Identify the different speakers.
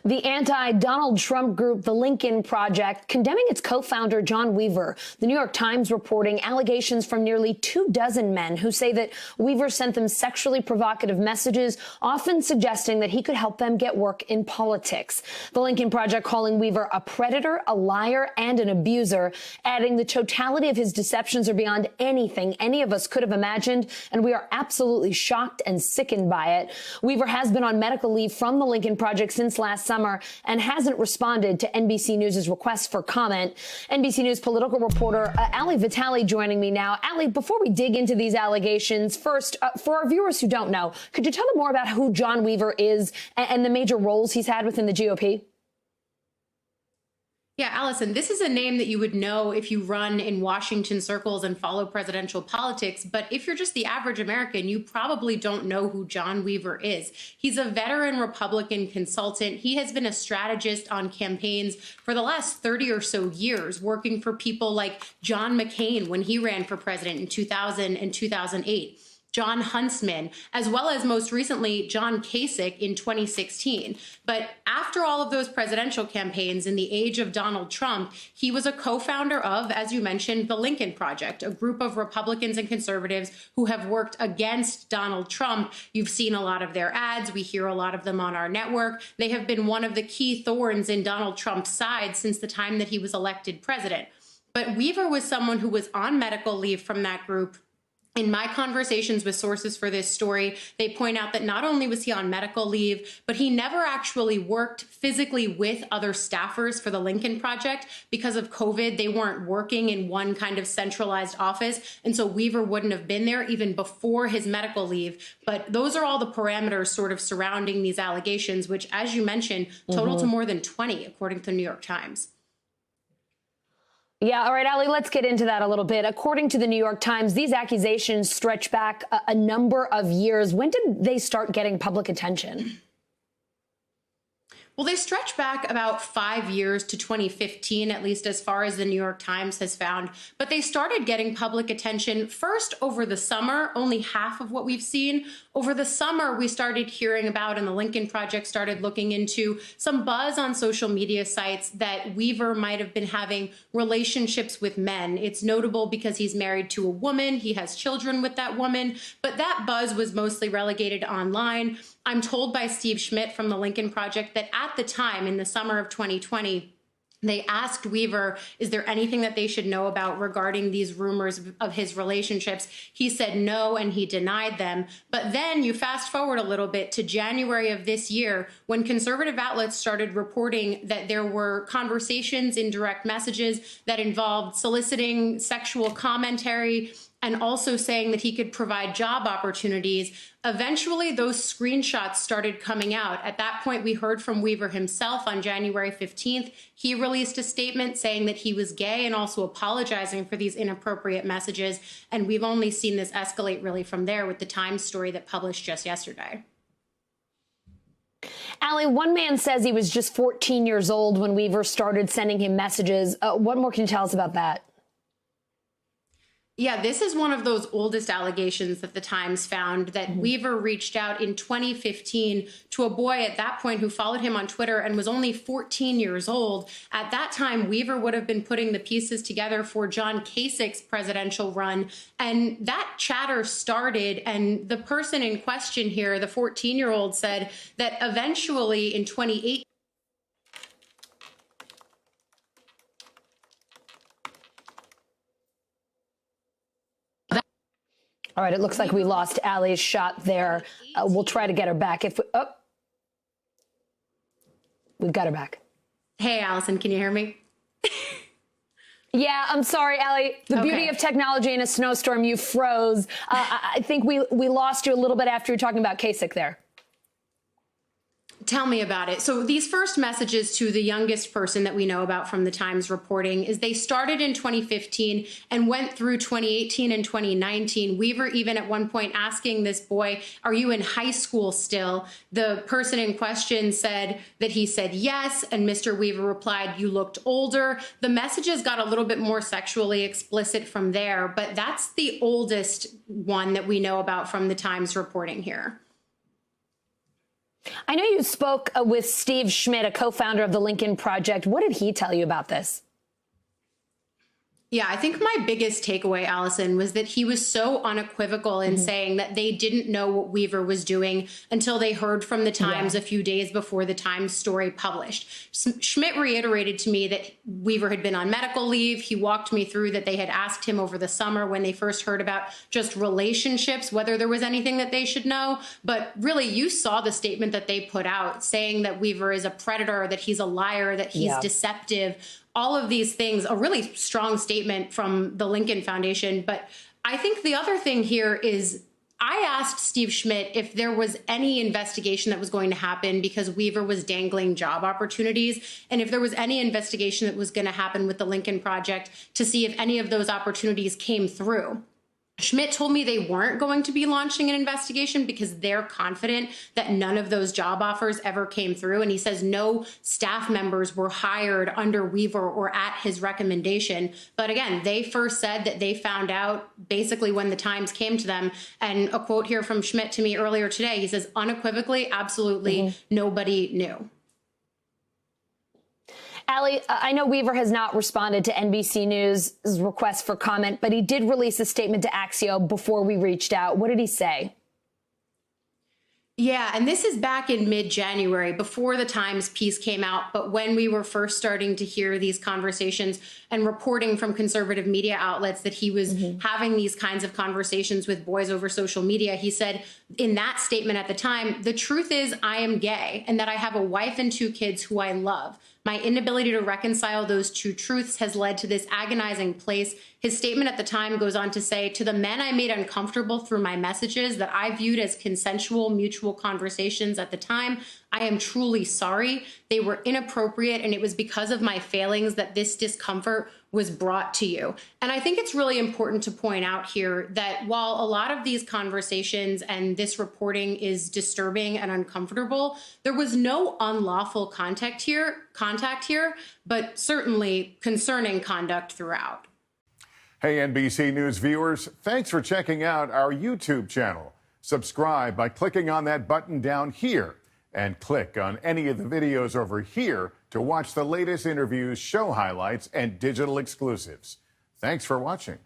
Speaker 1: The anti-Donald Trump group, the Lincoln Project, condemning its co-founder, John Weaver. The New York Times reporting allegations from nearly 24 men who say that Weaver sent them sexually provocative messages, often suggesting that he could help them get work in politics. The Lincoln Project calling Weaver a predator, a liar, and an abuser, adding the totality of his deceptions are beyond anything any of us could have imagined, and we are absolutely shocked and sickened by it. Weaver has been on medical leave from the Lincoln Project since last summer and hasn't responded to NBC News' request for comment. NBC News political reporter Ali Vitali joining me now. Ali, before we dig into these allegations, first, for our viewers who don't know, could you tell them more about who John Weaver is and the major roles he's had within the GOP?
Speaker 2: Yeah, Allison, this is a name that you would know if you run in Washington circles and follow presidential politics. But if you're just the average American, you probably don't know who John Weaver is. He's a veteran Republican consultant. He has been a strategist on campaigns for the last 30 or so years, working for people like John McCain when he ran for president in 2000 and 2008. John Huntsman, as well as most recently, John Kasich in 2016. But after all of those presidential campaigns in the age of Donald Trump, he was a co-founder of, as you mentioned, the Lincoln Project, a group of Republicans and conservatives who have worked against Donald Trump. You've seen a lot of their ads. We hear a lot of them on our network. They have been one of the key thorns in Donald Trump's side since the time that he was elected president. But Weaver was someone who was on medical leave from that group. In my conversations with sources for this story, they point out that not only was he on medical leave, but he never actually worked physically with other staffers for the Lincoln Project. Because of COVID, they weren't working in one kind of centralized office. And so Weaver wouldn't have been there even before his medical leave. But those are all the parameters sort of surrounding these allegations, which, as you mentioned, total to more than 20, according to the New York Times.
Speaker 1: Yeah. All right, Ali, let's get into that a little bit. According to the New York Times, these accusations stretch back a number of years. When did they start getting public attention?
Speaker 2: Well, they stretch back about 5 years to 2015, at least as far as the New York Times has found. But they started getting public attention first over the summer, only half of what we've seen. Over the summer, we started hearing about, and the Lincoln Project started looking into some buzz on social media sites that Weaver might have been having relationships with men. It's notable because he's married to a woman. He has children with that woman. But that buzz was mostly relegated online. I'm told by Steve Schmidt from the Lincoln Project that at the time, in the summer of 2020, they asked Weaver, is there anything that they should know about regarding these rumors of his relationships? He said no, and he denied them. But then you fast forward a little bit to January of this year, when conservative outlets started reporting that there were conversations in direct messages that involved soliciting sexual commentary and also saying that he could provide job opportunities. Eventually, those screenshots started coming out. At that point, we heard from Weaver himself on January 15th. He released a statement saying that he was gay and also apologizing for these inappropriate messages. And we've only seen this escalate really from there with the Times story that published just yesterday.
Speaker 1: Ali, one man says he was just 14 years old when Weaver started sending him messages. What more can you tell us about that?
Speaker 2: Yeah, this is one of those oldest allegations that the Times found, that Weaver reached out in 2015 to a boy at that point who followed him on Twitter and was only 14 years old. At that time, Weaver would have been putting the pieces together for John Kasich's presidential run. And that chatter started, and the person in question here, the 14-year-old, said that eventually in 2018,
Speaker 1: All right, it looks like we lost Ali's shot there. We'll try to get her back. We've got her back.
Speaker 2: Hey, Allison, can you hear me?
Speaker 1: Yeah, I'm sorry, Ali. The beauty of technology in a snowstorm, you froze. I think we lost you a little bit after you were talking about Kasich there.
Speaker 2: Tell me about it. So these first messages to the youngest person that we know about from the Times reporting is they started in 2015 and went through 2018 and 2019. Weaver even at one point asking this boy, are you in high school still? The person in question said that he said yes, and Mr. Weaver replied, you looked older. The messages got a little bit more sexually explicit from there, but that's the oldest one that we know about from the Times reporting here.
Speaker 1: I know you spoke with Steve Schmidt, a co-founder of the Lincoln Project. What did he tell you about this?
Speaker 2: Yeah, I think my biggest takeaway, Allison, was that he was so unequivocal in saying that they didn't know what Weaver was doing until they heard from the Times a few days before the Times story published. Schmidt reiterated to me that Weaver had been on medical leave. He walked me through that they had asked him over the summer when they first heard about just relationships, whether there was anything that they should know. But really, you saw the statement that they put out saying that Weaver is a predator, that he's a liar, that he's deceptive. All of these things, a really strong statement from the Lincoln Foundation. But I think the other thing here is I asked Steve Schmidt if there was any investigation that was going to happen because Weaver was dangling job opportunities, and if there was any investigation that was going to happen with the Lincoln Project to see if any of those opportunities came through. Schmidt told me they weren't going to be launching an investigation because they're confident that none of those job offers ever came through. And he says no staff members were hired under Weaver or at his recommendation. But again, they first said that they found out basically when the Times came to them. And a quote here from Schmidt to me earlier today, he says, unequivocally, absolutely nobody knew.
Speaker 1: Ali, I know Weaver has not responded to NBC News' request for comment, but he did release a statement to Axio before we reached out. What did he say?
Speaker 2: Yeah, and this is back in mid-January, before the Times piece came out, but when we were first starting to hear these conversations and reporting from conservative media outlets that he was having these kinds of conversations with boys over social media, he said in that statement at the time, the truth is I am gay and that I have a wife and 2 kids who I love. My inability to reconcile those 2 truths has led to this agonizing place. His statement at the time goes on to say, to the men I made uncomfortable through my messages that I viewed as consensual, mutual conversations at the time, I am truly sorry. They were inappropriate, and it was because of my failings that this discomfort was brought to you. And I think it's really important to point out here that while a lot of these conversations and this reporting is disturbing and uncomfortable, there was no unlawful contact here, but certainly concerning conduct throughout.
Speaker 3: Hey, NBC News viewers, thanks for checking out our YouTube channel. Subscribe by clicking on that button down here and click on any of the videos over here to watch the latest interviews, show highlights, and digital exclusives. Thanks for watching.